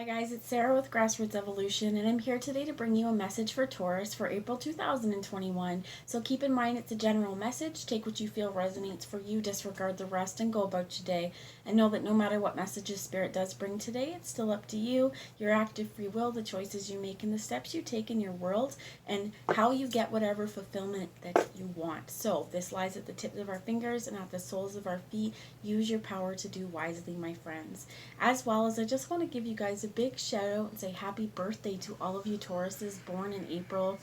Hi guys, it's Sarah with Grassroots Evolution, and I'm here today to bring you a message for Taurus for April 2021. So keep in mind it's a general message. Take what you feel resonates for you, disregard the rest, and go about your day. And know that no matter what messages Spirit does bring today, it's still up to you, your active free will, the choices you make, and the steps you take in your world, and how you get whatever fulfillment that you want. So this lies at the tips of our fingers and at the soles of our feet. Use your power to do wisely, my friends. As well as I just want to give you guys a big shout out and say happy birthday to all of you Tauruses born in April.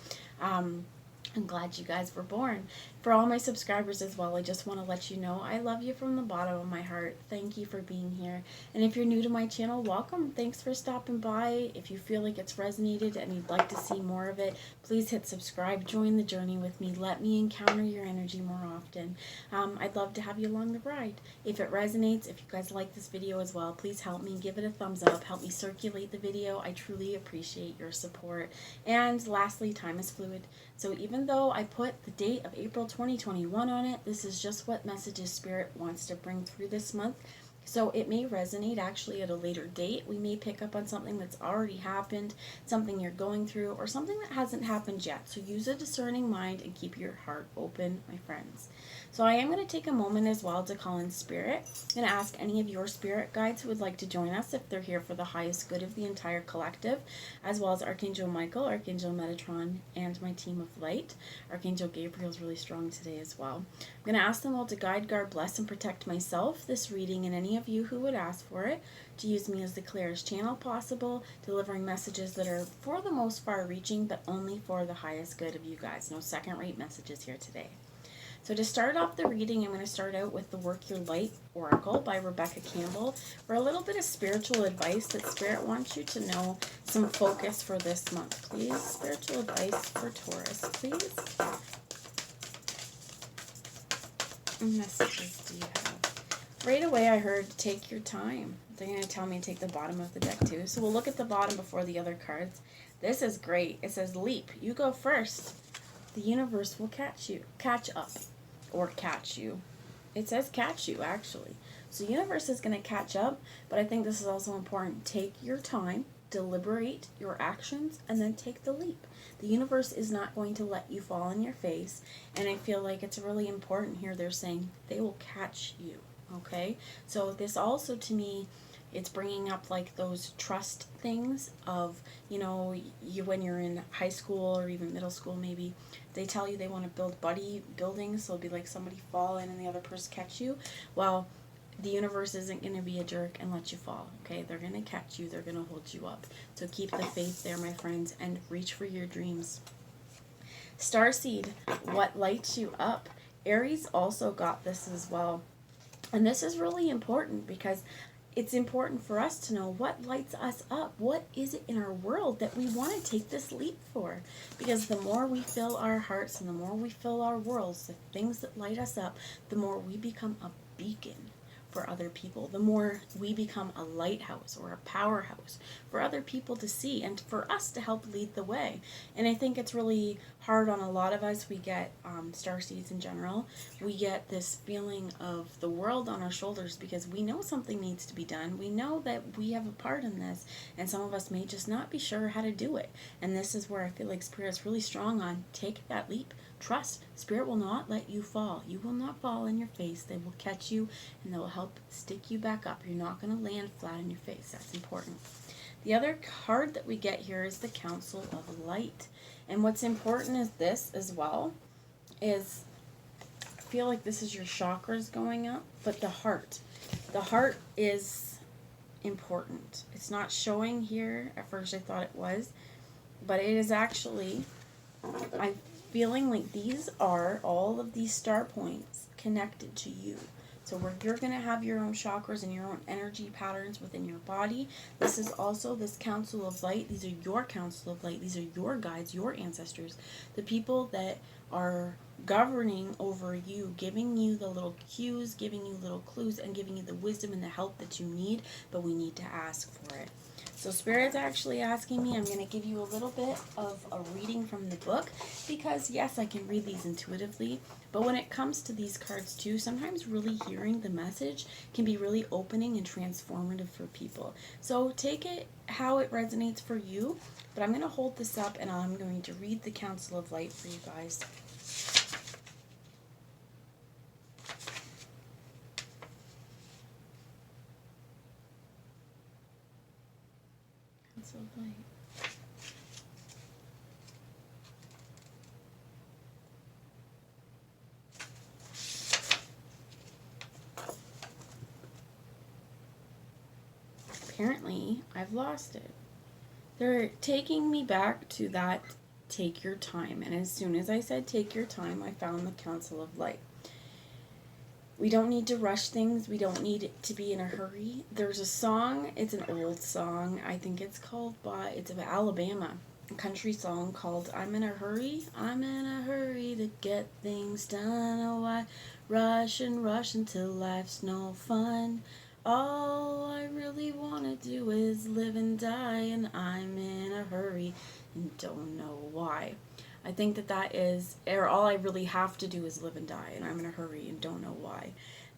I'm glad you guys were born. For all my subscribers as well, I just want to let you know I love you from the bottom of my heart. Thank you for being here. And if you're new to my channel, welcome. Thanks for stopping by. If you feel like it's resonated and you'd like to see more of it, please hit subscribe. Join the journey with me. Let me encounter your energy more often. I'd love to have you along the ride. If it resonates, if you guys like this video as well, please help me. Give it a thumbs up. Help me circulate the video. I truly appreciate your support. And lastly, time is fluid. So even though I put the date of April 2021 on it, this is just what messages Spirit wants to bring through this month. So it may resonate actually at a later date. We may pick up on something that's already happened, something you're going through, or something that hasn't happened yet. So use a discerning mind and keep your heart open, my friends. So I am going to take a moment as well to call in Spirit and ask any of your spirit guides who would like to join us if they're here for the highest good of the entire collective, as well as Archangel Michael, Archangel Metatron, and my team of light. Archangel Gabriel is really strong today as well. I'm going to ask them all to guide, guard, bless, and protect myself, this reading, and any of you who would ask for it, to use me as the clearest channel possible, delivering messages that are for the most far-reaching, but only for the highest good of you guys. No second-rate messages here today. So to start off the reading, I'm going to start out with the Work Your Light Oracle by Rebecca Campbell for a little bit of spiritual advice that Spirit wants you to know, some focus for this month. Please, spiritual advice for Taurus, please. What messages do you have? Right away I heard take your time. They're going to tell me to take the bottom of the deck too. So we'll look at the bottom before the other cards. This is great. It says leap. You go first. The universe will catch up. Or catch you. It says catch you, actually. So the universe is going to catch up, but I think this is also important. Take your time, deliberate your actions, and then take the leap. The universe is not going to let you fall on your face, and I feel like it's really important here. They're saying they will catch you, okay? So this also, to me, it's bringing up like those trust things of, you know, when you're in high school or even middle school maybe, they tell you they want to build buddy buildings, so it'll be like somebody fall in and the other person catch you. Well, the universe isn't going to be a jerk and let you fall, okay? They're going to catch you. They're going to hold you up. So keep the faith there, my friends, and reach for your dreams. Starseed, what lights you up? Aries also got this as well. And this is really important because it's important for us to know what lights us up. What is it in our world that we want to take this leap for? Because the more we fill our hearts and the more we fill our worlds, the things that light us up, the more we become a beacon for other people, the more we become a lighthouse or a powerhouse for other people to see and for us to help lead the way. And I think it's really hard on a lot of us. We get starseeds in general. We get this feeling of the world on our shoulders because we know something needs to be done. We know that we have a part in this, and some of us may just not be sure how to do it. And this is where I feel like Spirit's really strong on take that leap. Trust. Spirit will not let you fall. You will not fall in your face. They will catch you and they will help stick you back up. You're not going to land flat on your face. That's important. The other card that we get here is the Council of Light. And what's important is this as well, is I feel like this is your chakras going up, but the heart. The heart is important. It's not showing here. At first I thought it was, but it is actually, I'm feeling like these are all of these star points connected to you. So where you're going to have your own chakras and your own energy patterns within your body, this is also this Council of Light. These are your Council of Light. These are your guides, your ancestors, the people that are governing over you, giving you the little cues, giving you little clues, and giving you the wisdom and the help that you need, but we need to ask for it. So So Spirit's actually asking me, I'm going to give you a little bit of a reading from the book, because yes, I can read these intuitively, but when it comes to these cards too, sometimes really hearing the message can be really opening and transformative for people. So take it how it resonates for you, but I'm going to hold this up and I'm going to read the Council of Light for you guys. Council of Light. Apparently, I've lost it. They're taking me back to that take your time. And as soon as I said take your time, I found the Council of Light. We don't need to rush things. We don't need to be in a hurry. There's a song. It's an old song. I think it's it's of Alabama. A country song called I'm in a Hurry. I'm in a hurry to get things done. Oh, I rush and rush until life's no fun. All I really want to do is live and die, and I'm in a hurry and don't know why. I think that is, or all I really have to do is live and die, and I'm in a hurry and don't know why.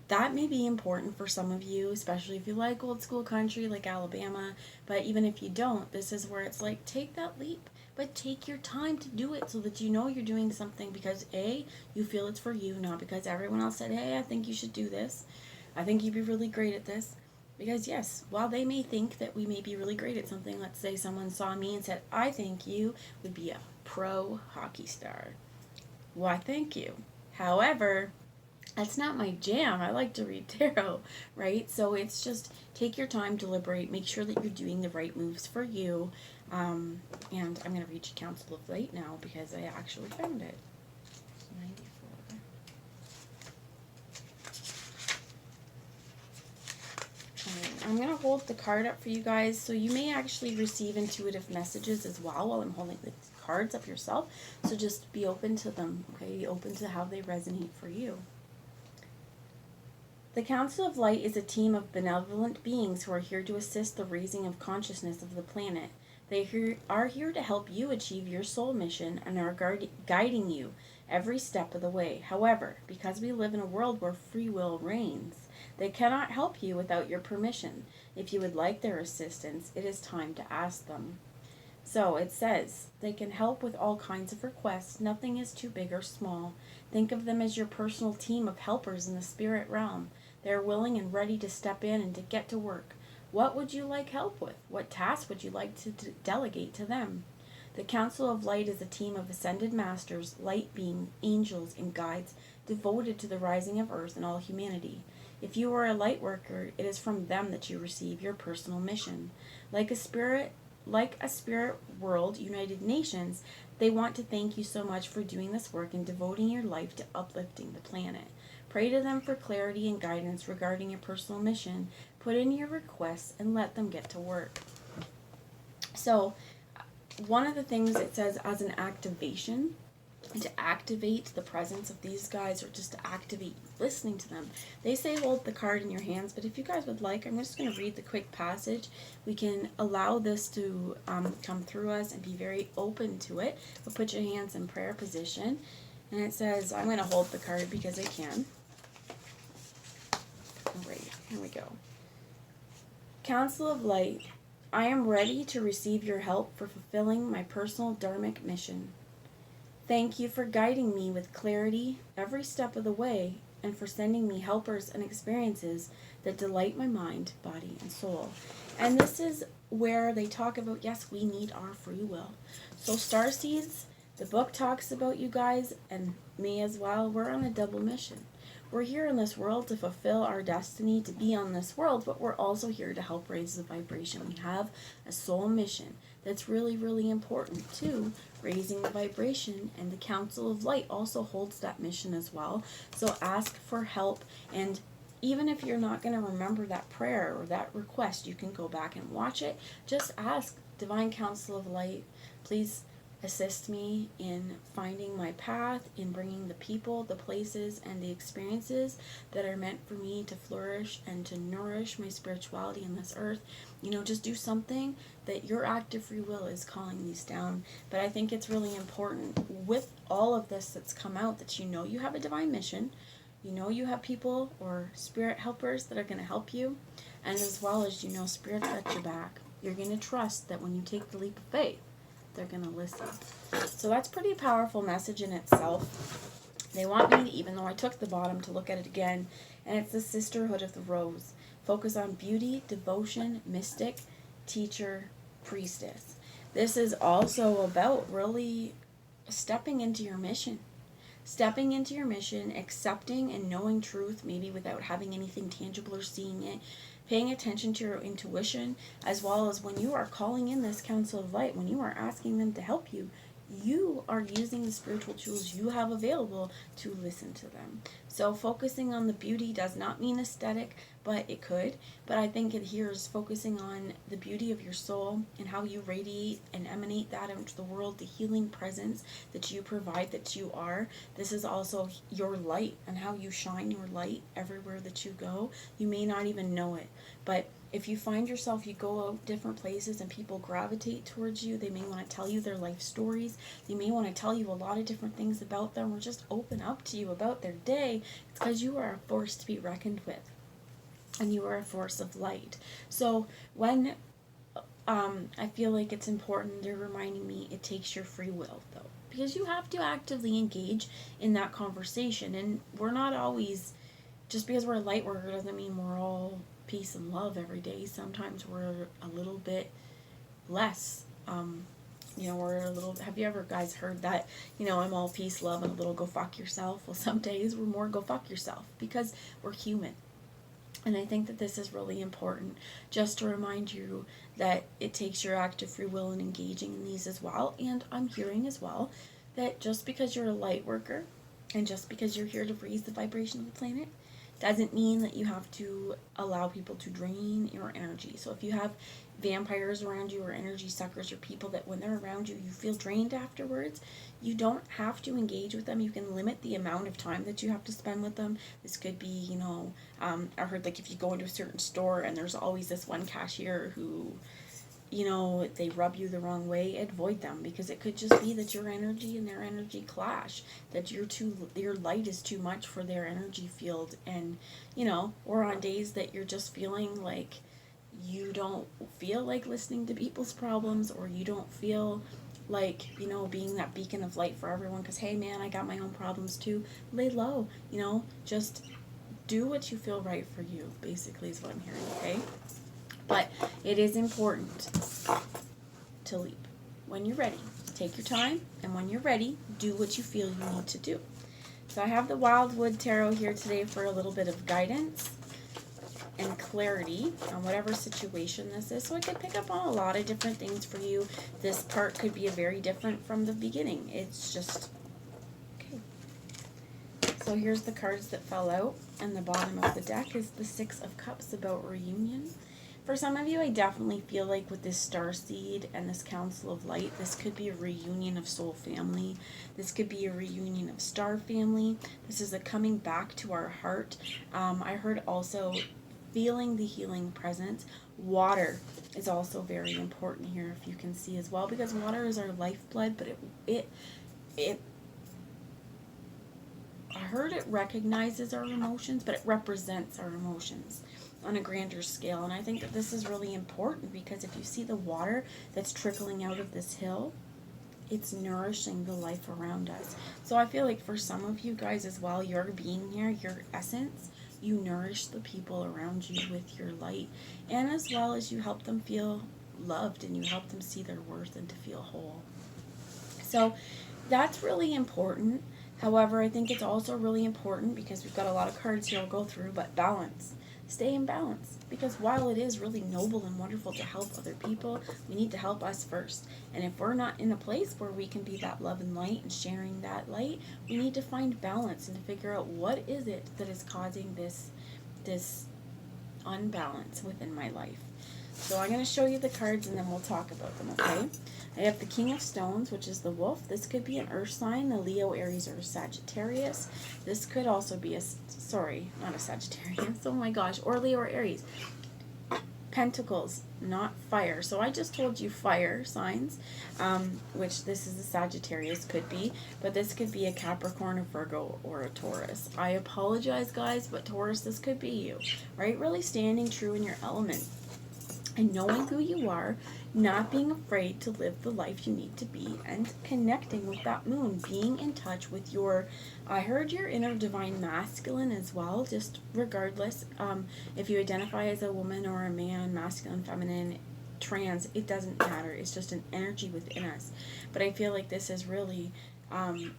That may be important for some of you, especially if you like old school country like Alabama, but even if you don't, this is where it's like, take that leap, but take your time to do it so that you know you're doing something because A, you feel it's for you, not because everyone else said, hey, I think you should do this. I think you'd be really great at this. Because yes, while they may think that we may be really great at something, let's say someone saw me and said, I think you would be a pro hockey star. Why, thank you. However, that's not my jam. I like to read tarot, right? So it's just take your time, deliberate, make sure that you're doing the right moves for you. And I'm going to read you Council of Light now because I actually found it. 94. I'm going to hold the card up for you guys, so you may actually receive intuitive messages as well while I'm holding the cards up yourself. So just be open to them, okay? Be open to how they resonate for you. The Council of Light is a team of benevolent beings who are here to assist the raising of consciousness of the planet. They are here to help you achieve your soul mission and are guiding you every step of the way. However, because we live in a world where free will reigns, they cannot help you without your permission. If you would like their assistance, it is time to ask them. So it says, they can help with all kinds of requests. Nothing is too big or small. Think of them as your personal team of helpers in the spirit realm. They are willing and ready to step in and to get to work. What would you like help with? What task would you like to delegate to them? The Council of Light is a team of ascended masters, light beings, angels, and guides devoted to the rising of Earth and all humanity. If you are a light worker, it is from them that you receive your personal mission. Like a spirit world, United Nations, they want to thank you so much for doing this work and devoting your life to uplifting the planet. Pray to them for clarity and guidance regarding your personal mission. Put in your requests and let them get to work. So, one of the things it says as an activation, to activate the presence of these guys, or just to activate listening to them. They say hold the card in your hands, but if you guys would like, I'm just going to read the quick passage. We can allow this to come through us and be very open to it. But put your hands in prayer position. And it says, I'm going to hold the card because I can. Alright, here we go. Council of Light, I am ready to receive your help for fulfilling my personal dharmic mission. Thank you for guiding me with clarity every step of the way and for sending me helpers and experiences that delight my mind, body, and soul. And this is where they talk about, yes, we need our free will. So Starseeds, the book talks about you guys and me as well. We're on a double mission. We're here in this world to fulfill our destiny, to be on this world, but we're also here to help raise the vibration. We have a soul mission that's really, really important too, raising the vibration, and the Council of Light also holds that mission as well. So ask for help, and even if you're not going to remember that prayer or that request, you can go back and watch it. Just ask, Divine Council of Light, please assist me in finding my path, in bringing the people, the places, and the experiences that are meant for me to flourish and to nourish my spirituality on this earth. Just do something that your active free will is calling these down. But I think it's really important with all of this that's come out that you have a divine mission. You have people or spirit helpers that are going to help you. And as well as spirit's got your back. You're going to trust that when you take the leap of faith, they're going to listen. So that's pretty powerful message in itself. They want me to, even though I took the bottom, to look at it again. And it's the Sisterhood of the Rose. Focus on beauty, devotion, mystic, teacher, priestess. This is also about really stepping into your mission. Stepping into your mission, accepting and knowing truth, maybe without having anything tangible or seeing it. Paying attention to your intuition, as well as when you are calling in this council of light, when you are asking them to help you, you are using the spiritual tools you have available to listen to them. So focusing on the beauty does not mean aesthetic, but it could. But I think it here is focusing on the beauty of your soul and how you radiate and emanate that into the world, the healing presence that you provide, that you are. This is also your light and how you shine your light everywhere that you go. You may not even know it, but if you find yourself, you go out different places and people gravitate towards you, they may want to tell you their life stories. They may want to tell you a lot of different things about them or just open up to you about their day. It's because you are a force to be reckoned with. And you are a force of light. So when I feel like it's important, they're reminding me it takes your free will, though. Because you have to actively engage in that conversation. And we're not always, just because we're a light worker doesn't mean we're all peace and love every day. Sometimes we're a little bit less. We're a little, have you ever guys heard that, I'm all peace, love, and a little go fuck yourself? Well, some days we're more go fuck yourself because we're human. And I think that this is really important, just to remind you that it takes your active free will in engaging in these as well. And I'm hearing as well that just because you're a light worker and just because you're here to raise the vibration of the planet doesn't mean that you have to allow people to drain your energy. So if you have vampires around you or energy suckers or people that when they're around you, you feel drained afterwards, you don't have to engage with them. You can limit the amount of time that you have to spend with them. This could be, I heard like if you go into a certain store and there's always this one cashier who, they rub you the wrong way, avoid them, because it could just be that your energy and their energy clash, that your light is too much for their energy field. And, or on days that you're just feeling like you don't feel like listening to people's problems, or you don't feel like, being that beacon of light for everyone, because, hey, man, I got my own problems too. Lay low, just do what you feel right for you, basically is what I'm hearing, okay? But it is important to leap. When you're ready, take your time, and when you're ready, do what you feel you need to do. So I have the Wildwood Tarot here today for a little bit of guidance and clarity on whatever situation this is. So I could pick up on a lot of different things for you. This part could be very different from the beginning. It's just, okay. So here's the cards that fell out, and the bottom of the deck is the Six of Cups, about reunion. For some of you, I definitely feel like with this starseed and this council of light, this could be a reunion of soul family. This could be a reunion of star family. This is a coming back to our heart. I heard also feeling the healing presence. Water is also very important here, if you can see as well, because water is our lifeblood, but I heard it recognizes our emotions, but it represents our emotions on a grander scale. And I think that this is really important, because if you see the water that's trickling out of this hill, it's nourishing the life around us. So I feel like for some of you guys as well, your being here, your essence, you nourish the people around you with your light, and as well as you help them feel loved and you help them see their worth and to feel whole. So that's really important. However, I think it's also really important, because we've got a lot of cards here I'll go through, but balance. Stay in balance, because while it is really noble and wonderful to help other people, we need to help us first. And if we're not in a place where we can be that love and light and sharing that light, we need to find balance and to figure out what is it that is causing this unbalance within my life. So I'm going to show you the cards and then we'll talk about them, okay? I have the King of Stones, which is the Wolf. This could be an Earth sign, the Leo, Aries, or Sagittarius. This could also be a, sorry, not a Sagittarius, oh my gosh, or Leo or Aries. Pentacles, not fire. So I just told you fire signs, which this is a Sagittarius, could be, but this could be a Capricorn, a Virgo, or a Taurus. I apologize, guys, but Taurus, this could be you, right? Really standing true in your element and knowing who you are, not being afraid to live the life you need to be, and connecting with that moon, being in touch with your, I heard your inner divine masculine as well, just regardless, if you identify as a woman or a man, masculine, feminine, trans, it doesn't matter. It's just an energy within us. But I feel like this is really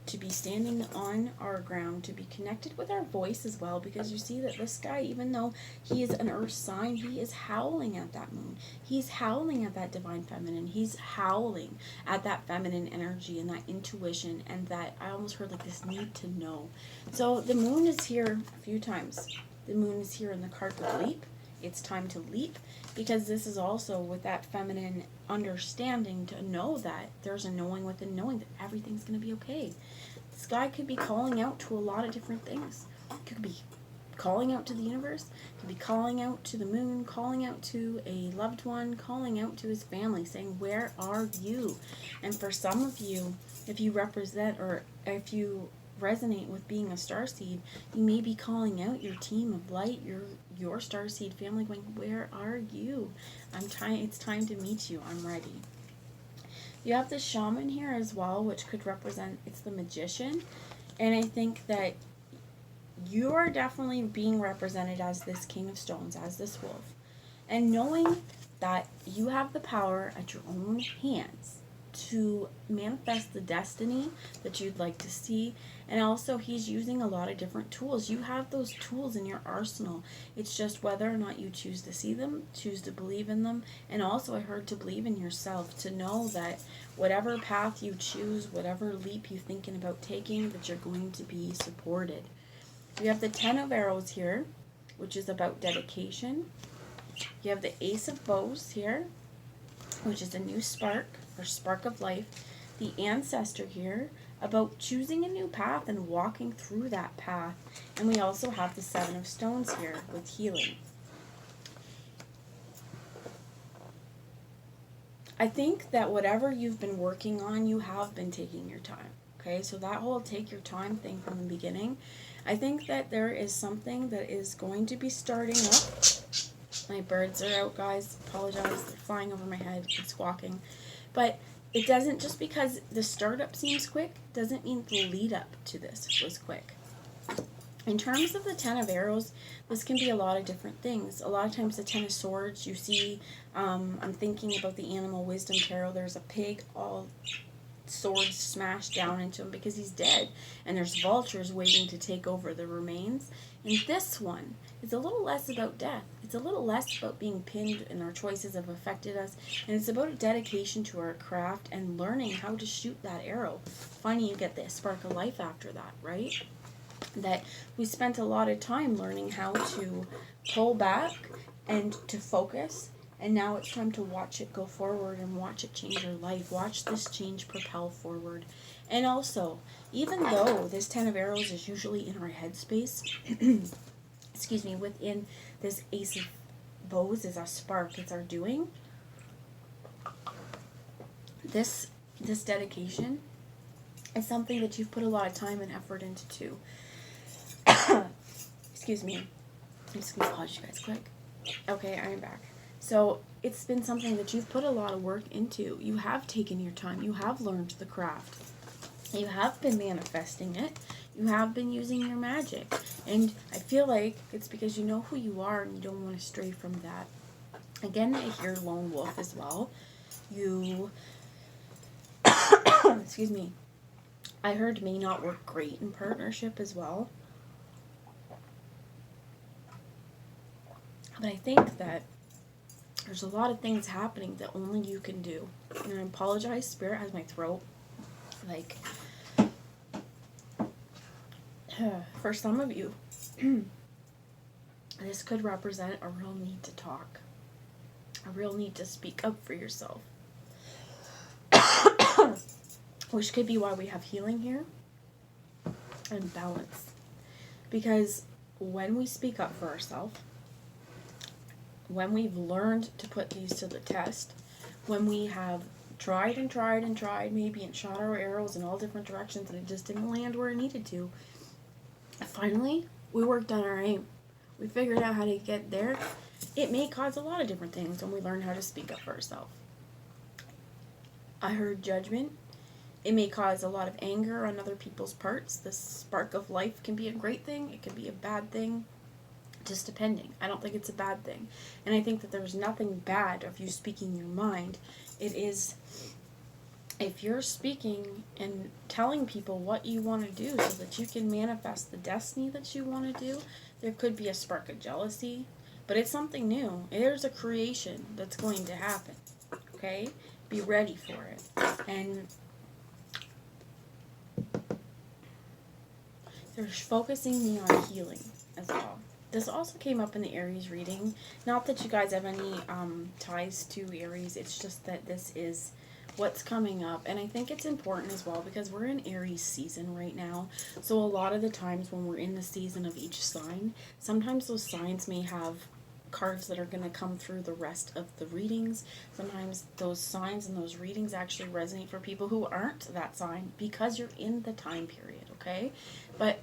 to be standing on our ground, to be connected with our voice as well, because you see that this guy, even though he is an earth sign, he is howling at that moon. He's howling at that divine feminine. He's howling at that feminine energy and that intuition and that, I almost heard like this need to know. So the moon is here a few times. The moon is here in the card of leap. It's time to leap, because this is also with that feminine understanding to know that there's a knowing within knowing that everything's going to be okay. This guy could be calling out to a lot of different things. Could be calling out to the universe, could be calling out to the moon, calling out to a loved one, calling out to his family, saying, where are you? And for some of you, if you represent, or if you resonate with being a starseed, you may be calling out your team of light, your starseed family, going, where are you? It's time to meet you. I'm ready. You have the shaman here as well, which could represent, it's the magician. And I think that you are definitely being represented as this King of Stones, as this wolf. And knowing that you have the power at your own hands to manifest the destiny that you'd like to see. And also, he's using a lot of different tools. You have those tools in your arsenal. It's just whether or not you choose to see them, choose to believe in them. And also, I heard to believe in yourself, to know that whatever path you choose, whatever leap you're thinking about taking, that you're going to be supported. You have the 10 of Arrows here, which is about dedication. You have the Ace of Bows here, which is a new spark, or spark of life. The Ancestor here, about choosing a new path and walking through that path. And we also have the 7 of Stones here with healing. I think that whatever you've been working on, you have been taking your time. Okay, so that whole take your time thing from the beginning, I think that there is something that is going to be starting up. My birds are out, guys. Apologize. They're flying over my head and squawking. But it doesn't, just because the startup seems quick, doesn't mean the lead up to this was quick. In terms of the 10 of Arrows, this can be a lot of different things. A lot of times the 10 of Swords, you see, I'm thinking about the Animal Wisdom Tarot. There's a pig, all swords smashed down into him because he's dead. And there's vultures waiting to take over the remains. And this one is a little less about death. It's a little less about being pinned and our choices have affected us. And it's about a dedication to our craft and learning how to shoot that arrow. Finally, you get the spark of life after that, right? That we spent a lot of time learning how to pull back and to focus. And now it's time to watch it go forward and watch it change your life. Watch this change propel forward. And also, even though this 10 of Arrows is usually in our headspace, excuse me, within this Ace of Bows is our spark, it's our doing. This dedication is something that you've put a lot of time and effort into too. Excuse me. I'm just going to pause you guys quick. Okay, I am back. So it's been something that you've put a lot of work into. You have taken your time. You have learned the craft. You have been manifesting it. You have been using your magic. And I feel like it's because you know who you are and you don't want to stray from that. Again, I hear lone wolf as well. You, excuse me, I heard may not work great in partnership as well. But I think that there's a lot of things happening that only you can do. And I apologize, Spirit has my throat. Like, for some of you, this could represent a real need to talk. a real need to speak up for yourself. Which could be why we have healing here and balance. Because when we speak up for ourselves, when we've learned to put these to the test, when we have tried and tried and tried, maybe, and shot our arrows in all different directions and it just didn't land where it needed to, finally, we worked on our aim. We figured out how to get there. It may cause a lot of different things when we learn how to speak up for ourselves. I heard judgment. It may cause a lot of anger on other people's parts. The spark of life can be a great thing. It can be a bad thing. Just depending. I don't think it's a bad thing. And I think that there's nothing bad of you speaking your mind. It is, if you're speaking and telling people what you want to do so that you can manifest the destiny that you want to do, there could be a spark of jealousy. But it's something new. There's a creation that's going to happen. Okay? Be ready for it. And they're focusing me on healing as well. This also came up in the Aries reading. Not that you guys have any ties to Aries. It's just that this is what's coming up. And I think it's important as well because we're in Aries season right now. So a lot of the times when we're in the season of each sign, sometimes those signs may have cards that are going to come through the rest of the readings. Sometimes those signs and those readings actually resonate for people who aren't that sign because you're in the time period, okay? But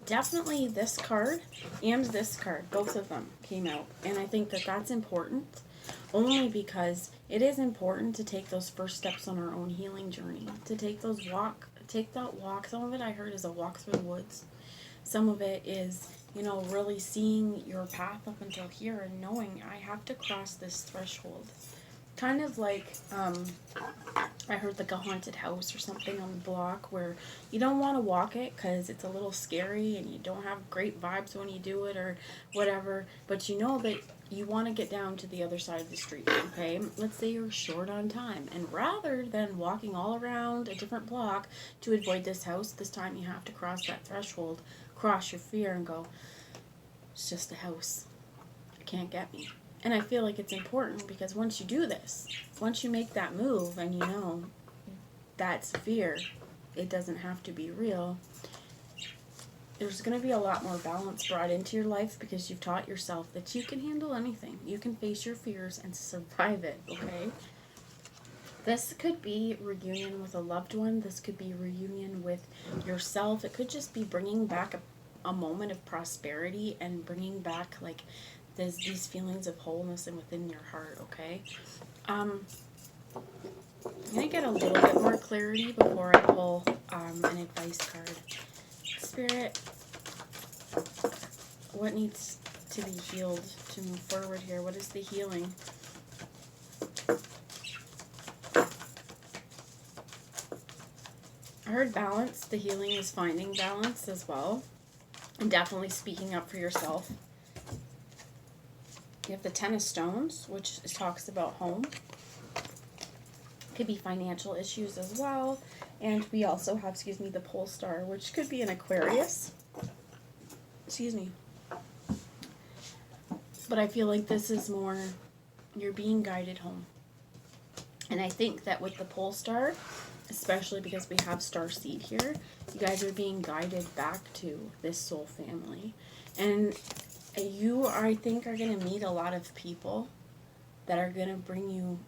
definitely this card and this card, both of them came out. And I think that that's important only because it is important to take those first steps on our own healing journey. To take that walk. Some of it I heard is a walk through the woods. Some of it is, really seeing your path up until here and knowing I have to cross this threshold. Kind of like, I heard like a haunted house or something on the block where you don't want to walk it because it's a little scary and you don't have great vibes when you do it or whatever, but you know that you want to get down to the other side of the street, okay? Let's say you're short on time, and rather than walking all around a different block to avoid this house, this time you have to cross that threshold, cross your fear and go, it's just a house. It can't get me. And I feel like it's important because once you do this, once you make that move and you know that's fear, it doesn't have to be real, there's going to be a lot more balance brought into your life because you've taught yourself that you can handle anything. You can face your fears and survive it, okay? This could be reunion with a loved one. This could be reunion with yourself. It could just be bringing back a moment of prosperity and bringing back like these feelings of wholeness and within your heart, okay? I'm going to get a little bit more clarity before I pull an advice card. Spirit, what needs to be healed to move forward here? What is the healing? I heard balance. The healing is finding balance as well. And definitely speaking up for yourself. You have the Ten of Stones, which talks about home. Could be financial issues as well. And we also have, the Pole Star, which could be an Aquarius. But I feel like this is more, you're being guided home. And I think that with the Pole Star, especially because we have Starseed here, you guys are being guided back to this soul family. And you, I think, are going to meet a lot of people that are going to bring you,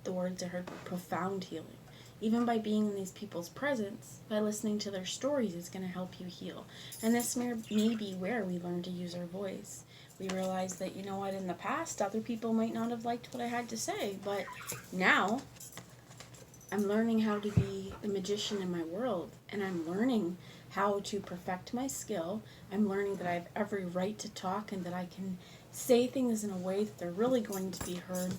the words I heard, profound healing. Even by being in these people's presence, by listening to their stories, is going to help you heal. And this may be where we learn to use our voice. We realize that, in the past, other people might not have liked what I had to say, but now I'm learning how to be the magician in my world, and I'm learning how to perfect my skill. I'm learning that I have every right to talk and that I can say things in a way that they're really going to be heard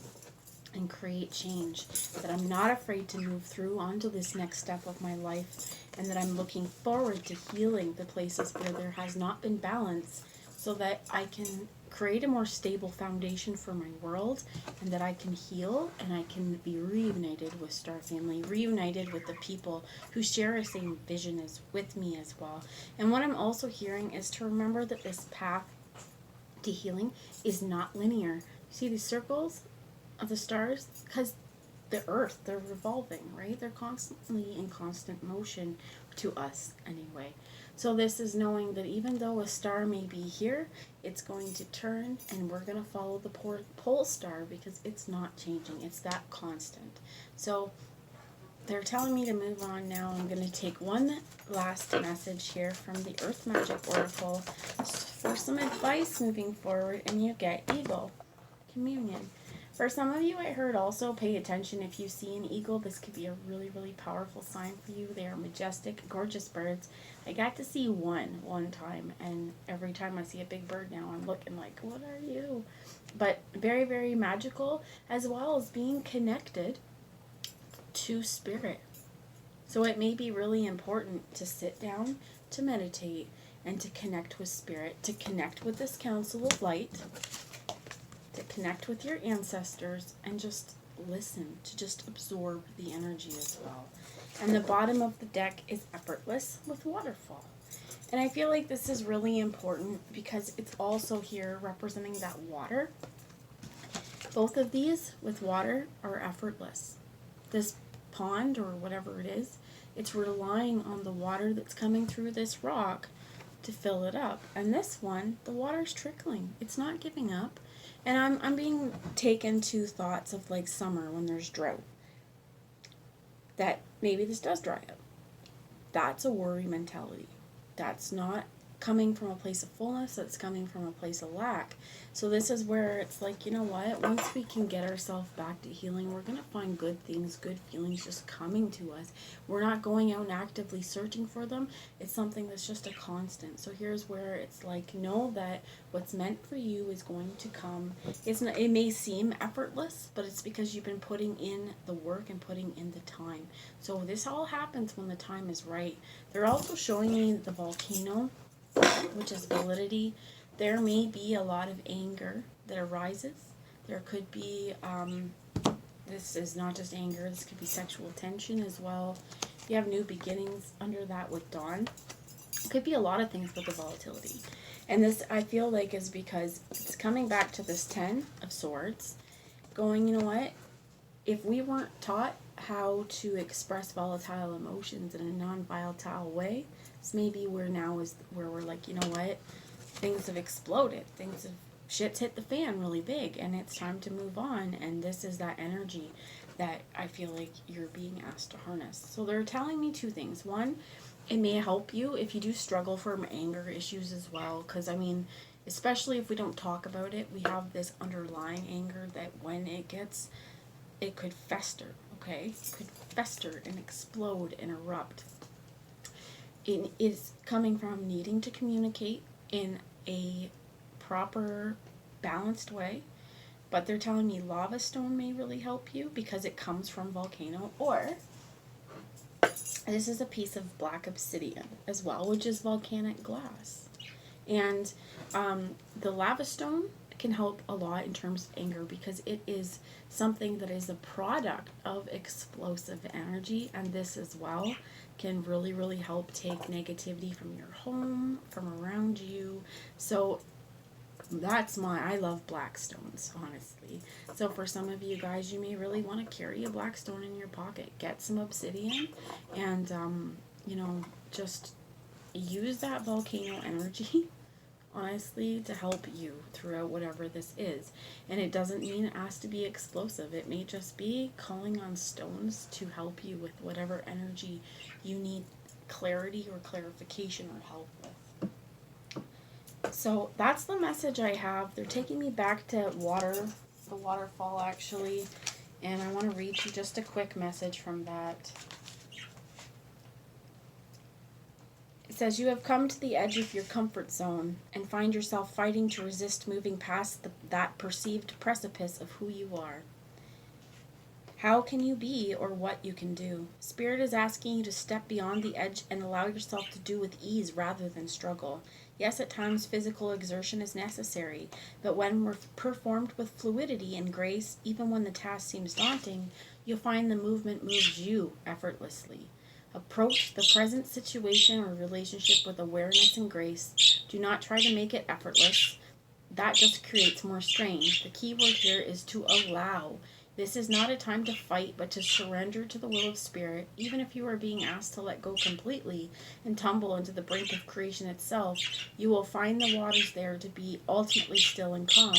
and create change, that I'm not afraid to move through onto this next step of my life, and that I'm looking forward to healing the places where there has not been balance so that I can create a more stable foundation for my world, and that I can heal and I can be reunited with Star Family, reunited with the people who share a same vision as with me as well. And what I'm also hearing is to remember that this path to healing is not linear. See these circles of the stars? Because the earth, they're revolving, right? They're constantly in constant motion to us anyway. So this is knowing that even though a star may be here, it's going to turn and we're going to follow the pole star because it's not changing. It's that constant. So they're telling me to move on now. I'm going to take one last message here from the Earth Magic Oracle for some advice moving forward, and you get Eagle Communion. For some of you, I heard also pay attention if you see an eagle. This could be a really, really powerful sign for you. They are majestic, gorgeous birds. I got to see one time, and every time I see a big bird now, I'm looking like, what are you? But very, very magical, as well as being connected to spirit. So it may be really important to sit down, to meditate, and to connect with spirit, to connect with this council of light, to connect with your ancestors, and just listen, to just absorb the energy as well. And the bottom of the deck is effortless with waterfall. And I feel like this is really important because it's also here representing that water. Both of these with water are effortless. This pond or whatever it is, it's relying on the water that's coming through this rock to fill it up. And this one, the water's trickling. It's not giving up. And I'm being taken to thoughts of like summer when there's drought. That maybe this does dry up. That's a worry mentality. That's not coming from a place of fullness, that's coming from a place of lack. So this is where it's like, you know what, once we can get ourselves back to healing, we're going to find good things, good feelings just coming to us. We're not going out and actively searching for them. It's something that's just a constant. So here's where it's like, know that what's meant for you is going to come. It may seem effortless, but it's because you've been putting in the work and putting in the time. So this all happens when the time is right. They're also showing me the volcano, which is validity. There may be a lot of anger that arises. There could be, this is not just anger, this could be sexual tension as well. You have new beginnings under that with dawn. It could be a lot of things with the volatility. And this, I feel like, is because it's coming back to this 10 of Swords, going, you know what, if we weren't taught how to express volatile emotions in a non-volatile way, this may be where now is where we're like, you know what, things have exploded, shit's hit the fan really big, and it's time to move on. And this is that energy that I feel like you're being asked to harness. So they're telling me two things. One, it may help you if you do struggle from anger issues as well, because I mean, especially if we don't talk about it, we have this underlying anger that when it could fester, okay? It could fester and explode and erupt. It is coming from needing to communicate in a proper, balanced way. But they're telling me lava stone may really help you because it comes from volcano. Or this is a piece of black obsidian as well, which is volcanic glass. And the lava stone can help a lot in terms of anger because it is something that is a product of explosive energy, and this as well can really, really help take negativity from your home, from around you. So I love black stones, honestly. So for some of you guys, you may really want to carry a black stone in your pocket. Get some obsidian and, you know, just use that volcano energy honestly to help you throughout whatever this is. And it doesn't mean it has to be explosive. It may just be calling on stones to help you with whatever energy you need clarity or clarification or help with. So that's the message I have. They're taking me back to the waterfall actually, and I want to read you just a quick message from that. It says, you have come to the edge of your comfort zone and find yourself fighting to resist moving past that perceived precipice of who you are. How can you be or what you can do? Spirit is asking you to step beyond the edge and allow yourself to do with ease rather than struggle. Yes, at times physical exertion is necessary, but when we're performed with fluidity and grace, even when the task seems daunting, you'll find the movement moves you effortlessly. Approach the present situation or relationship with awareness and grace. Do not try to make it effortless. that just creates more strain. The key word here is to allow. This is not a time to fight, but to surrender to the will of Spirit. Even if you are being asked to let go completely and tumble into the brink of creation itself, you will find the waters there to be ultimately still and calm.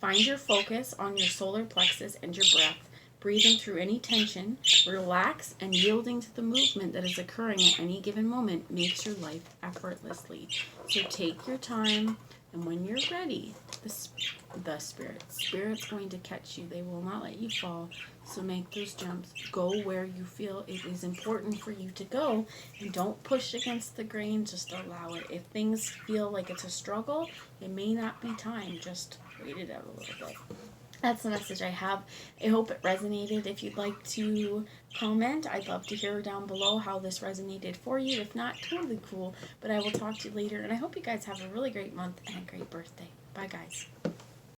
Find your focus on your solar plexus and your breath. Breathing through any tension, relax, and yielding to the movement that is occurring at any given moment makes your life effortlessly. So take your time, and when you're ready, the Spirit's going to catch you. They will not let you fall. So make those jumps. Go where you feel it is important for you to go, and don't push against the grain. Just allow it. If things feel like it's a struggle, it may not be time. Just wait it out a little bit. That's the message I have. I hope it resonated. If you'd like to comment, I'd love to hear down below how this resonated for you. If not, totally cool. But I will talk to you later. And I hope you guys have a really great month and a great birthday. Bye, guys.